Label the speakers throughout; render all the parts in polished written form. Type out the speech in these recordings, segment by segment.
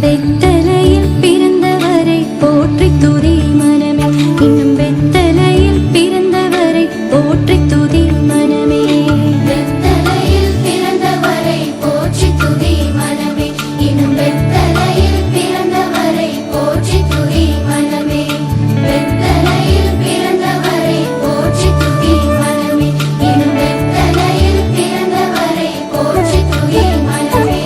Speaker 1: வெத்தலையில் பிறந்தவரை போற்றி துதி மனமே, இன்னும் வெத்தலையில் பிறந்தவரை போற்றி துதி மனமே. வெத்தலையில் பிறந்தவரை போற்றி துதி மனமே, இன்னும் வெத்தலையில் பிறந்தவரை போற்றி துதி மனமே. வெத்தலையில் பிறந்தவரை போற்றி துதி மனமே, இன்னும் வெத்தலையில் பிறந்தவரை போற்றி துதி மனமே.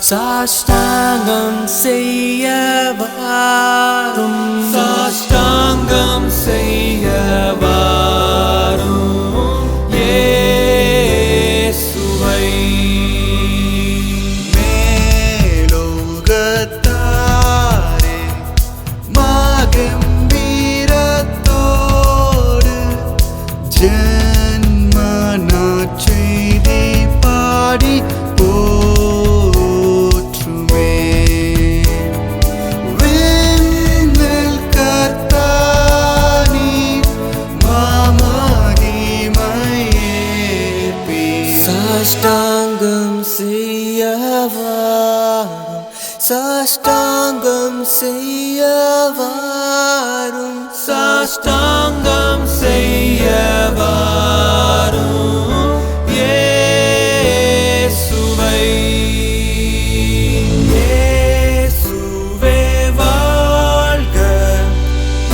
Speaker 2: சாஷ்டாங்கம் செய்ய வாரும், சாஷ்டாங்கம் செய்ய வாரும் இயேசுவை.
Speaker 3: மேலோகத்தாரே மாகம்பீரத்தோடு ஜன்ம நற்செய்தி பாடி போ
Speaker 2: சாஷ்டாங்கம் செய்ய வாரும் சாஷ்டாங்கம் செய்ய வாரும் சாஷ்டாங்கம் செய்ய வாரும் இயேசுவை இயேசுவே வாழ்க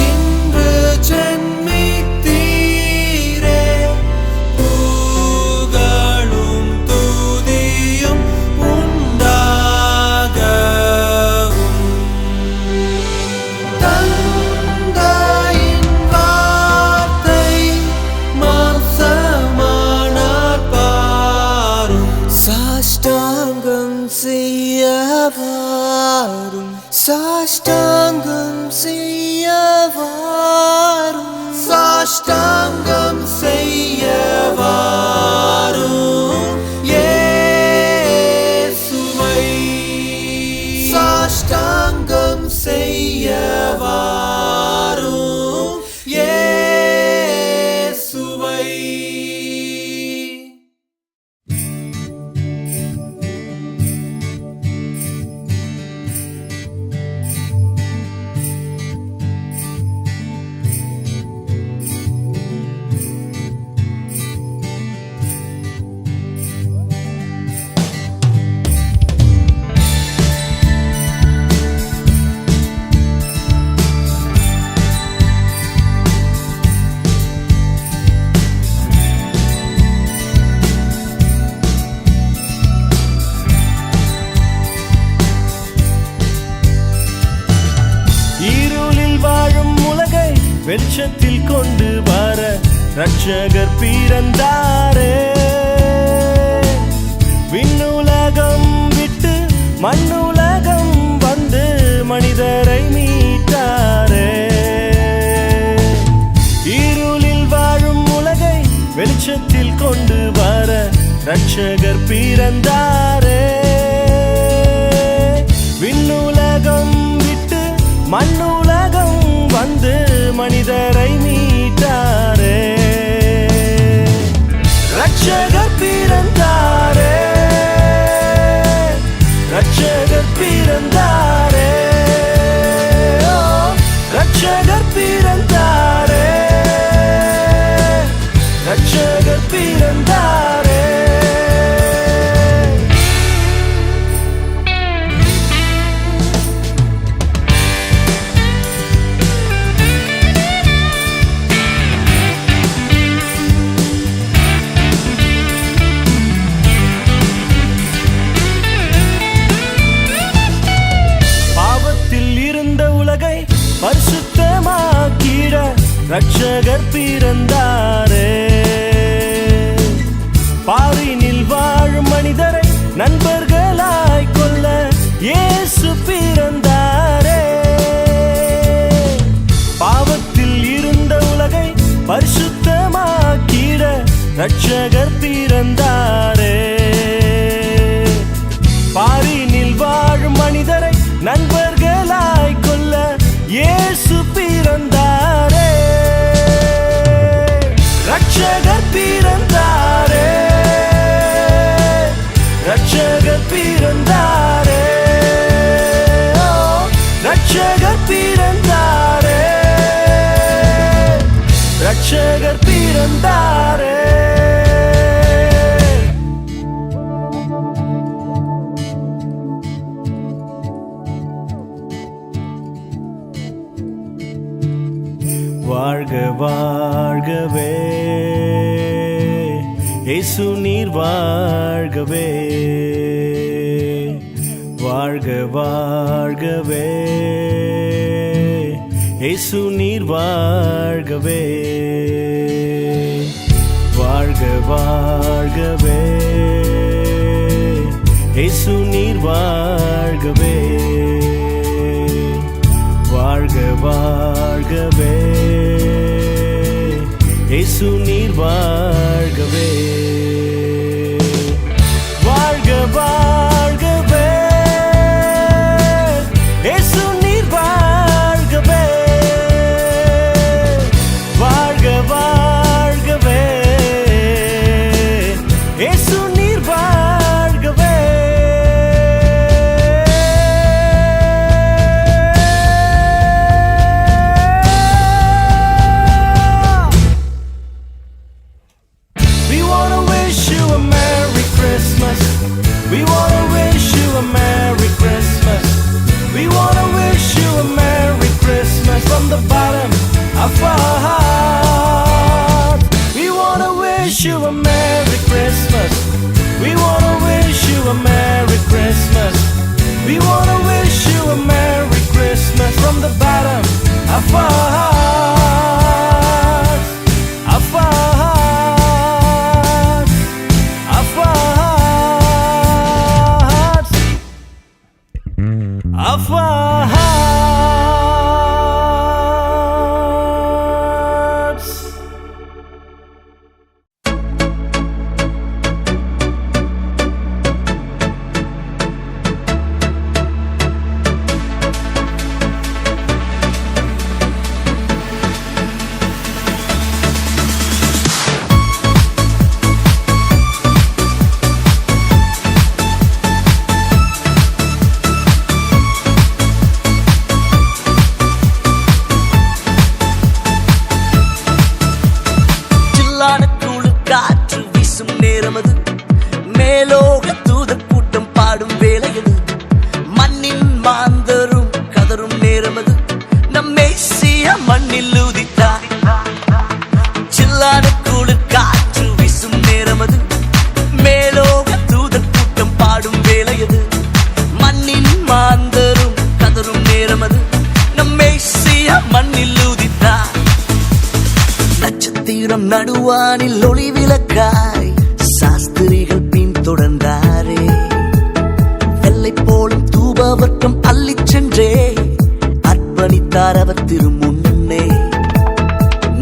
Speaker 2: இன்று ஜென்மித்தீரே புகழும் துதியும் உண்டாகவும் தந்தையின் வார்த்தை மாம்சமானார் பாரும் சாஷ்டாங்கம் செய்ய வாரும் சாஷ்டாங்கம் செய்ய வாரும் சாஷ்டாங்கம் செய்ய வாரும் இயேசுவை சாஷ்டாங்கம் செய்ய வாரும் இயேசுவை.
Speaker 4: இருளில் வாழும் உலகை வெளிச்சத்தில் கொண்டு வர ரட்சகர் பிறந்தாரே. விண்ணுலகம் விட்டு மண்ணுலகம் வந்து மனிதரை மீட்டாரே. இருளில் வாழும் உலகை வெளிச்சத்தில் கொண்டு வர ரட்சகர் பிறந்தாரே. விண்ணுலகம் விட்டு மண்ணுலகம் வந்து மனிதரை மீட்டாரே. ரட்சகர் பிறந்தாரே ரட்சகர் பிறந்தாரே ஓ, ரட்சகர் பிறந்தாரே ரட்சகர் பிறந்தாரே. பரிசுத்தமாக்கிட ரட்சகர் பிறந்தாரே. பாரினில் வாழும் மனிதரை நண்பர்களாய் கொள்ள இயேசு பிறந்தாரே. பாவத்தில் இருந்த உலகை பரிசுத்தமாக்கிட ரட்சகர் பிறந்தாரே. பாரினில் வாழும் மனிதரை நண்பர்களாய் கொள்ள இயேசு பிறந்தாரே. ரட்சகர் பிறந்தாரே ரட்சகர் பிறந்தாரே ஓ, ரட்சகர் பிறந்தாரே ரட்சகர் பிறந்தாரே. வாழ்க வாழ்கவே இயேசு நீர் வாழ்கவே. வாழ்க வாழ்கவே இயேசு நீர் வாழ்கவே. வாழ்க வாழ்கவே இயேசு நீர் வாழ்கவே. வாழ்க வாழ்கவே இயேசு நீர் வாழ்கவே. வாழ்க வாழ்கவே இயேசு நீர் வாழ்கவே. வாழ்க வாழ்கவே இயேசு நீர் wish you a Merry Christmas. We wanna wish you a Merry Christmas. We wanna wish you a Merry Christmas from the bottom of our hearts, of our hearts, of our hearts, of our hearts.
Speaker 5: மேலோக தூதர் கூட்டம் பாடும் வேளையது, மண்ணின் மாந்தரும் கதரும் நேரமது, நம் மேசியா மண்ணில் உதித்தார். சில்லான குளிர் காற்று வீசும் நேரமது, மேலோக தூதர் கூட்டம் பாடும் வேளையது, மண்ணின் மாந்தரும் கதரும் நேரமது, நம் மேசியா மண்ணில் உதித்தார். நட்சத்திரம் நடுவானில் ஒளி விளக்காய் சாஸ்திரிகள் பின் தொடர்ந்தாரே, வெள்ளை போலும் தூபவர்க்கம் அள்ளிச் சென்றே அர்ப்பணித்தார் அவர் திருமுன்னே.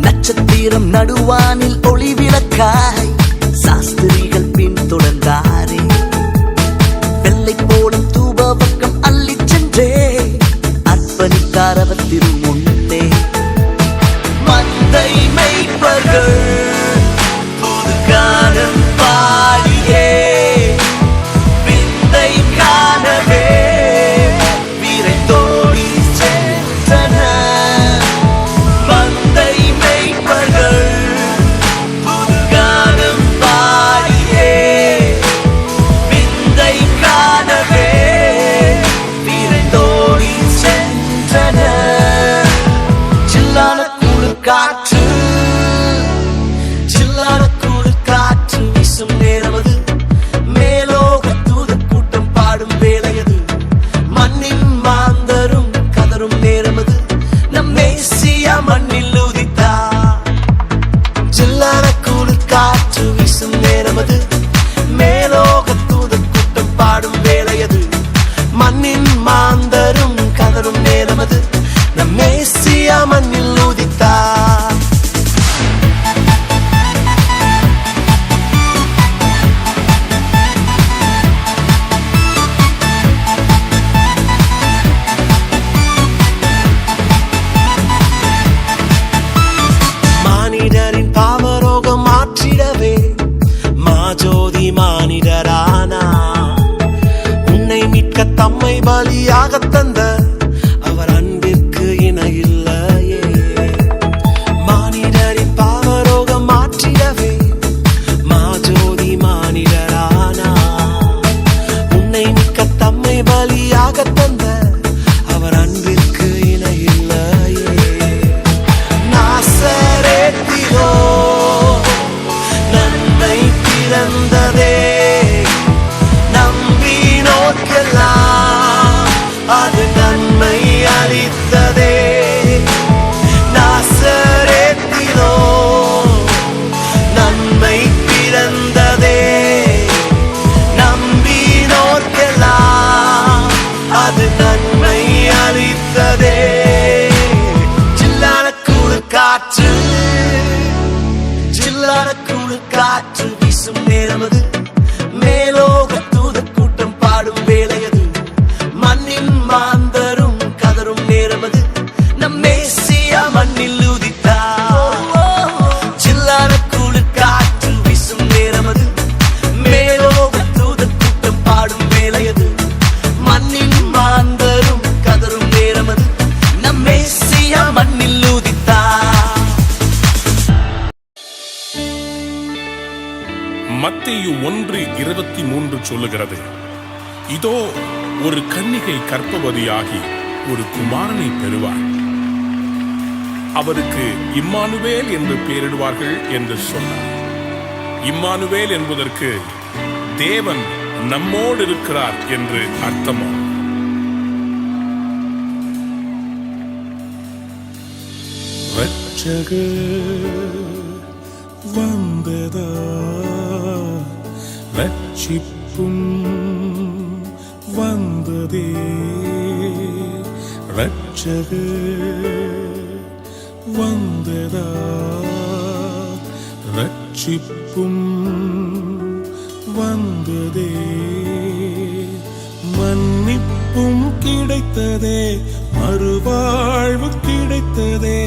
Speaker 5: நட்சத்திரம் நடுவானில் ஒளி விளக்காய் சாஸ்திரிகள் பின் தொடர்ந்தாரே, வெள்ளை போலும் தூபவர்க்கம் அள்ளிச் சென்றே அர்ப்பணித்தார் அவர் திருமுன்னே. மந்தை மேய்ப்பர்கள் புதுகானம் பாடியே விந்தை காணவே விரைந்தோடி சென்றனர். மந்தை மேய்ப்பர்கள் புதுகானம் பாடியே விந்தை காணவே விரைந்தோடி சென்றனர். சில்லான குளிர் காற்று, சில்லான குளிர் காற்று வீசும் நேரமது, மேலோக தூதர் கூட்டம் பாடும் வேளையது, மண்ணின் மாந்தரும் கதரும் நேரமது, நம் மேசியா மண்ணில் உதித்தார். சில்லான குளிர் காற்று வீசும் நேரமது, மேலோக தூதர் கூட்டம் பாடும் வேளையது, மண்ணின் மாந்தரும் கதரும் நேரமது, நம் மேசியா மண்ணில் உதித்தார். மானிடரின் பாவரோகம் மாற்றிடவே மாஜோதி மானிடரானா, உன்னை மீட்க தம்மை பலியாக தந்த அவர் அன்பிற்கு இணையில்லையே. மானிடரின் பாவரோகம் மாற்றிடவே மாஜோதி மானிடரானா, உன்னை மீட்க தம்மை பலியாக தந்த அவர் அன்பிற்கு இணையில்லையே. நாசரேத்திலோ நன்மை பிறந்ததே, நம்பினோர்க்கெல்லாம் அது நன்மை அளித்ததே. நாசரேத்திலோ நன்மை பிறந்ததே, நம்பினோர்க்கெல்லாம் அது நன்மை அளித்ததே. சில்லான குளிர் காற்று, சில்லான குளிர் காற்று வீசும் நேரமது, மேலோக தூதர் கூட்டம் பாடும் வேளையது, மண்ணின் மாந்தரும் கதரும் நேரமது, நம் மேசியா மண்ணில் உதித்தார். சில்லான குளிர் காற்று வீசும் நேரமது, மேலோக தூதர் கூட்டம் பாடும் வேளையது, மண்ணின் மாந்தரும் கதரும் நேரமது, நம் மேசியா மண்ணில் உதித்தார்.
Speaker 6: மத்தேயு 1:23 சொல்லுகிறது, இதோ ஒரு கன்னிகை கர்ப்பவதியாகி ஒரு குமாரனை பெறுவார், அவருக்கு இம்மானுவேல் என்று பெயரிடுவார்கள் என்று சொன்னார். இம்மானுவேல் என்பதற்கு தேவன் நம்மோடு இருக்கிறார் என்று அர்த்தமாம். ரட்சகர் வந்ததா, ரட்சிப்பும் வந்ததே. ரட்சகர் வந்ததா, ரட்சிப்பும் வந்ததே. மன்னிப்பும் கிடைத்ததே, மறுவாழ்வு கிடைத்ததே.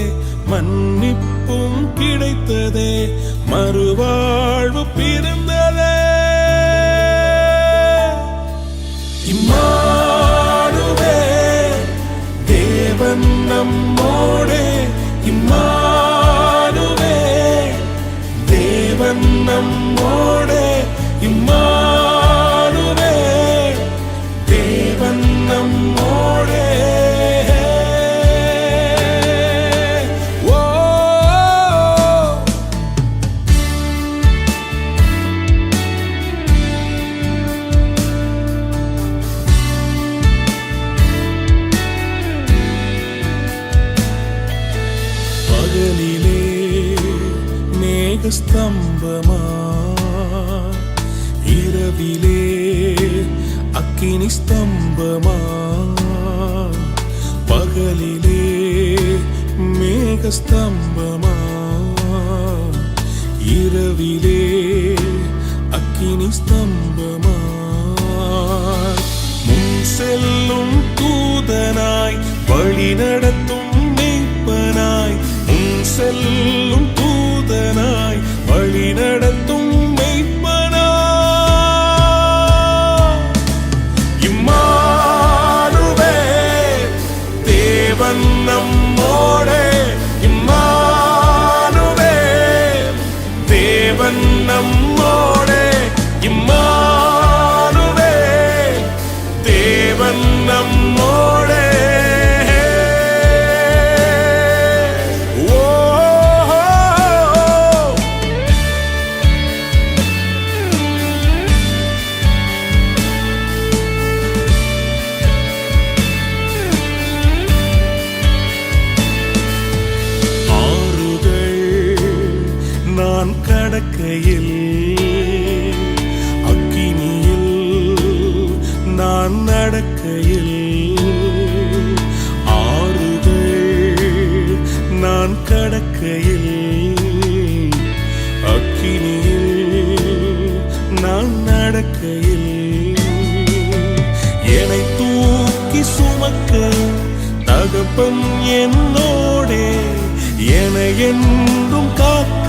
Speaker 6: மன்னிப்பும் கிடைத்ததே, மறுவாழ்வு பிறந்ததே. இம்மானுவேல் தேவன் நம்மோடே. இம்மானுவேல் தேவன் நம்மோடே. இம்மானுவேல் தேவன் நம்மோடே. பகலிலே மேகஸ்தம்பமா, இரவிலே அக்கினி ஸ்தம்பமா. பகலிலே மேகஸ்தம்பமா, இரவிலே அக்கினி ஸ்தம்பமா. முன் செல்லும் தூதனாய் வழி நடத்தும் மெய்ப்பனாய். முன் செல்லும் தூதனாய் வழி நடத்தும் மெய்ப்பனாய். இம்மானுவேல் தேவன் நம்மோடே. இம்மானுவேல் தேவன் நம்மோடே. இம்மானுவேல் தேவன் நம்மோடே. நான் கடக்கையில் அக்கினியில் நான் நடக்கையில். ஆறுகள் நான் கடக்கையில் அக்கினியில் நான் நடக்கையில். என்னை தூக்கி சுமக்க தகப்பன் என்னோடே. என என்றும் காக்க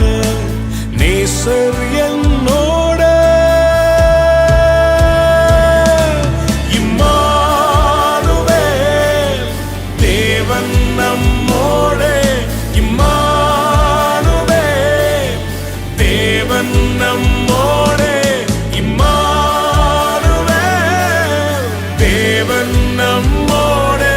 Speaker 6: நேசர் என்னோட. இம்மானுவேல் தேவன் நம்மோடே. இம்மானுவேல் தேவன் நம்மோடே. இம்மானுவேல் தேவன் நம்மோடே.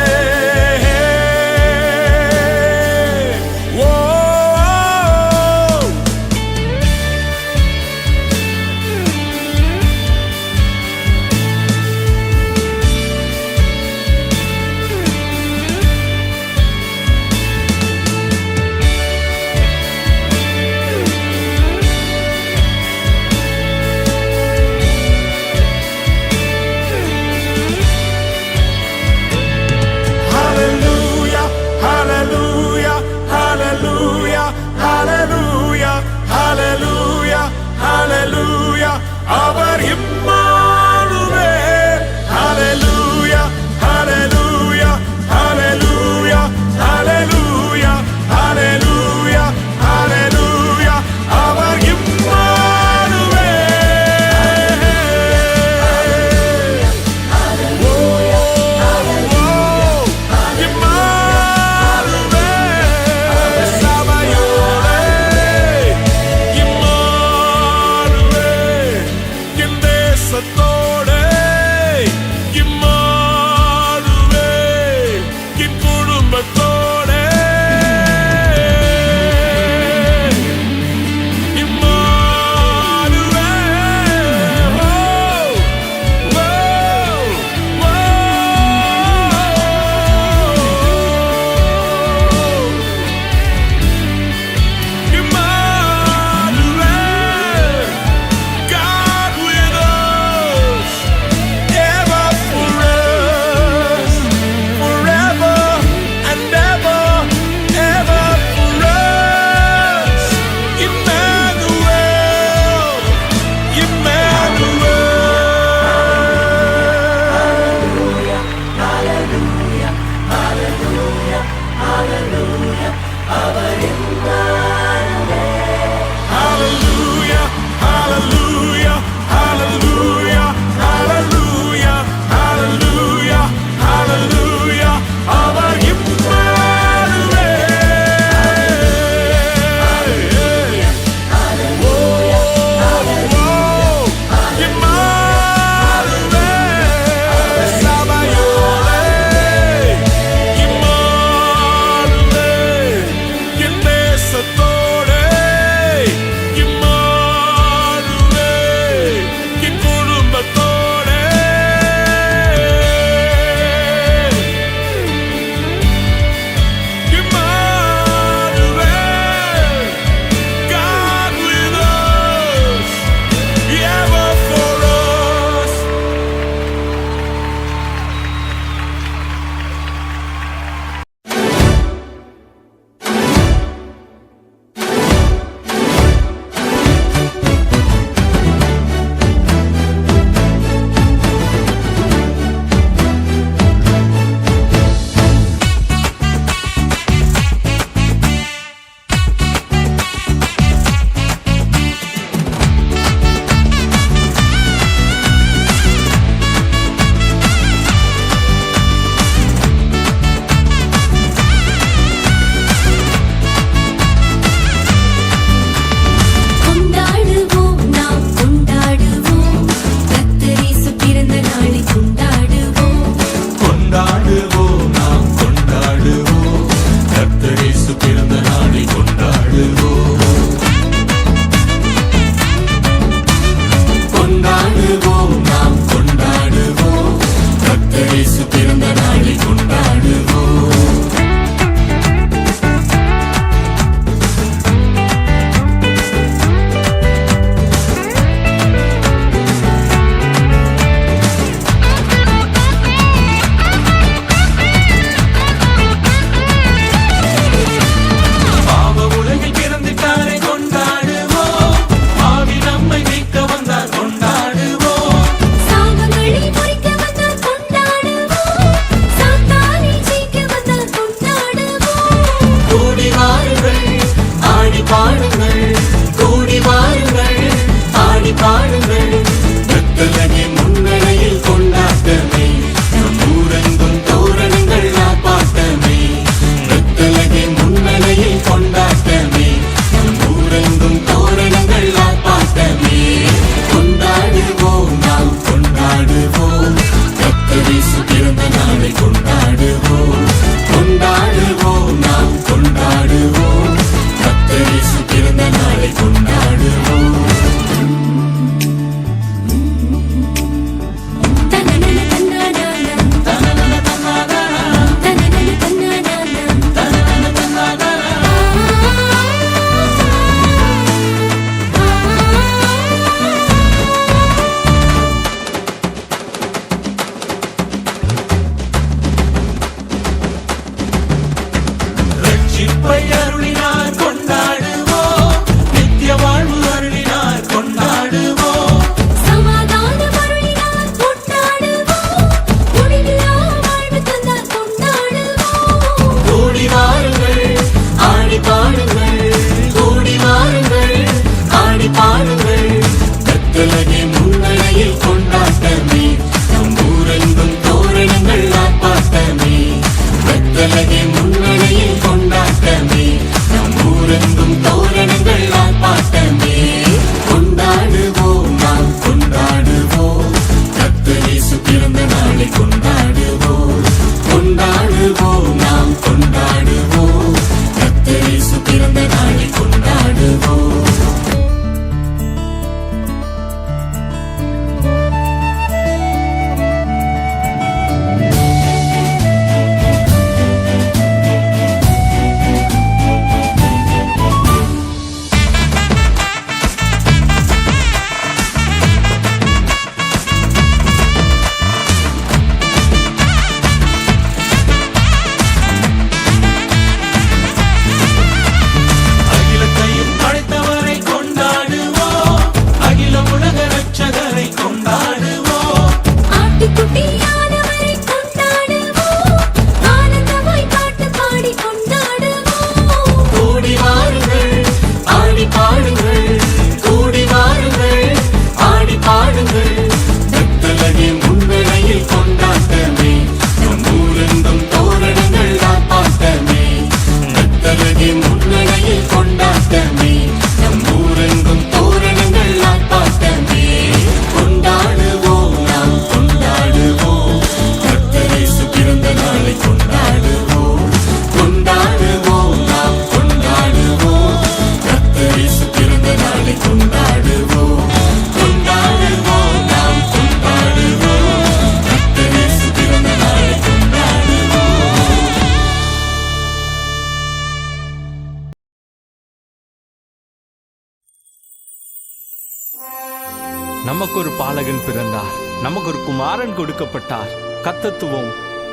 Speaker 4: நமக்கு ஒரு பாலகன் பிறந்தார், நமக்கு ஒரு குமாரன் கொடுக்கப்பட்டார். கர்த்தத்துவம்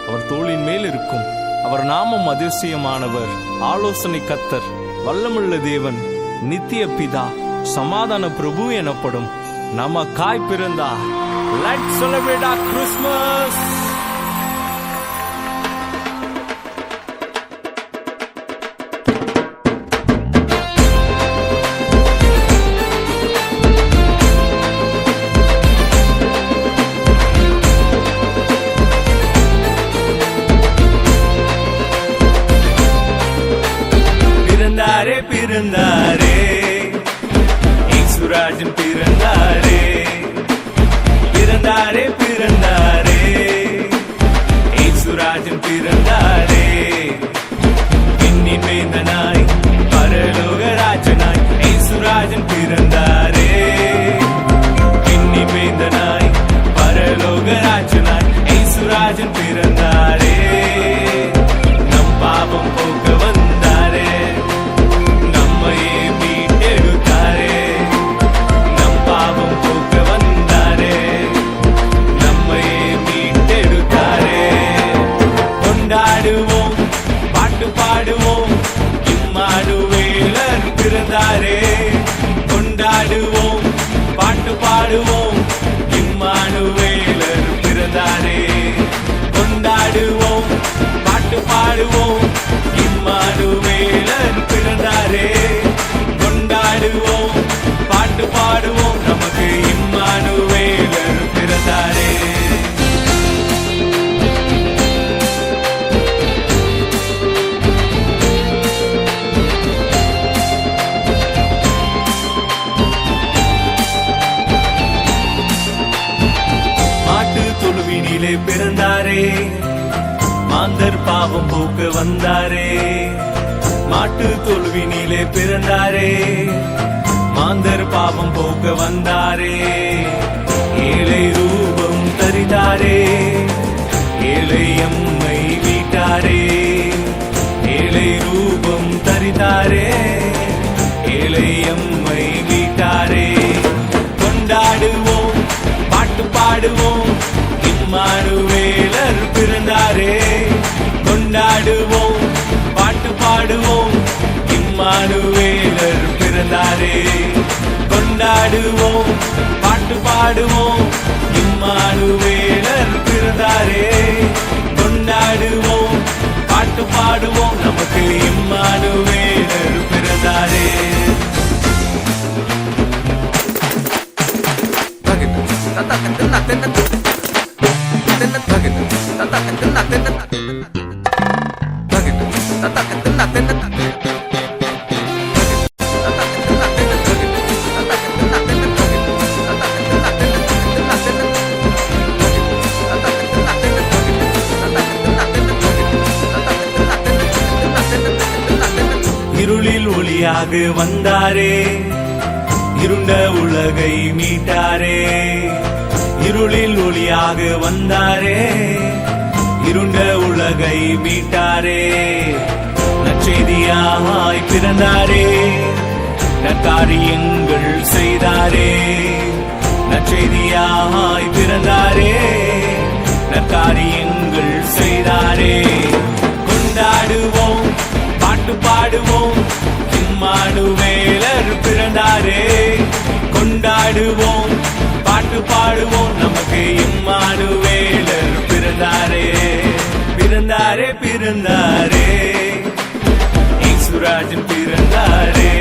Speaker 4: அவர் தோளின் மேல் இருக்கும். அவர் நாமம் அதிசயமானவர், ஆலோசனை கர்த்தர், வல்லமுள்ள தேவன், நித்திய பிதா, சமாதான பிரபு எனப்படும். நமக்காய் பிறந்தார். Let's celebrate our Christmas.
Speaker 6: பிறந்தாரே பிறந்தாரே இயேசுராஜன் பிறந்தாரே பிறந்தாரே பிறந்தாரே இயேசுராஜன் பிறந்தாரே விண்ணின் வேந்தனாய் பரலோக ராஜனாய் இயேசுராஜன் பிறந்தாரே விண்ணின் வேந்தனாய் பரலோக ராஜனாய் இயேசுராஜன் பிறந்தாரே நம் பாவம் போக்க வந்தாரே நம்மையே மீட்டெடுத்தாரே நம் பாவம் போக்க வந்தாரே நம்மையே மீட்டெடுத்தாரே கொண்டாடுவோம் பாட்டு பாடுவோம் இம்மானுவேலர் பிறந்தாரே கொண்டாடுவோம் பாட்டு பாடுவோம் இம்மானுவேலர் பிறந்தாரே கொண்டாடுவோம் பாட்டு பாடுவோம் இம்மானுவேலர் பிறந்தாரே கொண்டாடுவோம் பாட்டு பாடுவோம் நமக்கு இம்மானுவேலர் பிறந்தாரே மாட்டு தொழுவினிலே பிறந்தாரே மாந்தர் பாவம் போக்க வந்தாரே மாட்டு தொழுவினிலே பிறந்தாரே மாந்தர் பாவம் போக்க வந்தாரே ஏழை ரூபம் தரிதாரே ஏழை அம்மை வீட்டாரே ஏழை ரூபம் தரிதாரே ஏழை அம்மை வீட்டாரே கொண்டாடுவோம் பாட்டு பாடுவோம் இம்மானுவேலர் பிறந்தாரே கொண்டாடுவோம் பாட்டு பாடுவோம் இம்மானுவேலர் பிறந்தாரே கொண்டாடுவோம் பாட்டு பாடுவோம் இம்மானுவேலர் பிறந்தாரே கொண்டாடுவோம் பாட்டு பாடுவோம் நமக்கு இம்மானுவேலர் பிறந்தாரே இருளில் ஒளியாக வந்தாரே இருண்ட உலகை மீட்டாரே இருளில் ஒளியாக வந்தாரே இருண்ட உலகை மீட்டாரே நற்செய்தியாய் பிறந்தாரே நற்காரியங்கள் செய்தாரே நற்செய்தியாய் பிறந்தாரே நற்காரியங்கள் செய்தாரே கொண்டாடுவோம் பாட்டு பாடுவோம் இம்மானுவேலர் பிறந்தாரே கொண்டாடுவோம் பாட்டு பாடுவோம் நமக்கு இம்மானுவேலர் பிறந்தாரே பிறந்தாரே பிறந்தாரே இயேசுராஜன் பிறந்தாரே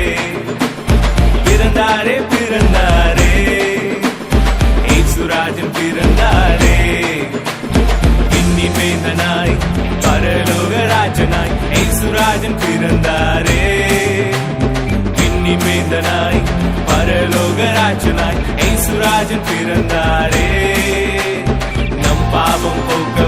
Speaker 6: பிறந்தாரே பிறந்தாரே இயேசுராஜன் பிறந்தாரே விண்ணின் வேந்தனாய் பரலோக ராஜனாய் இயேசுராஜன் பிறந்தாரே விண்ணின் வேந்தனாய் பரலோக ராஜனாய் இயேசுராஜன் பிறந்தாரே நம் பாவம் போக்க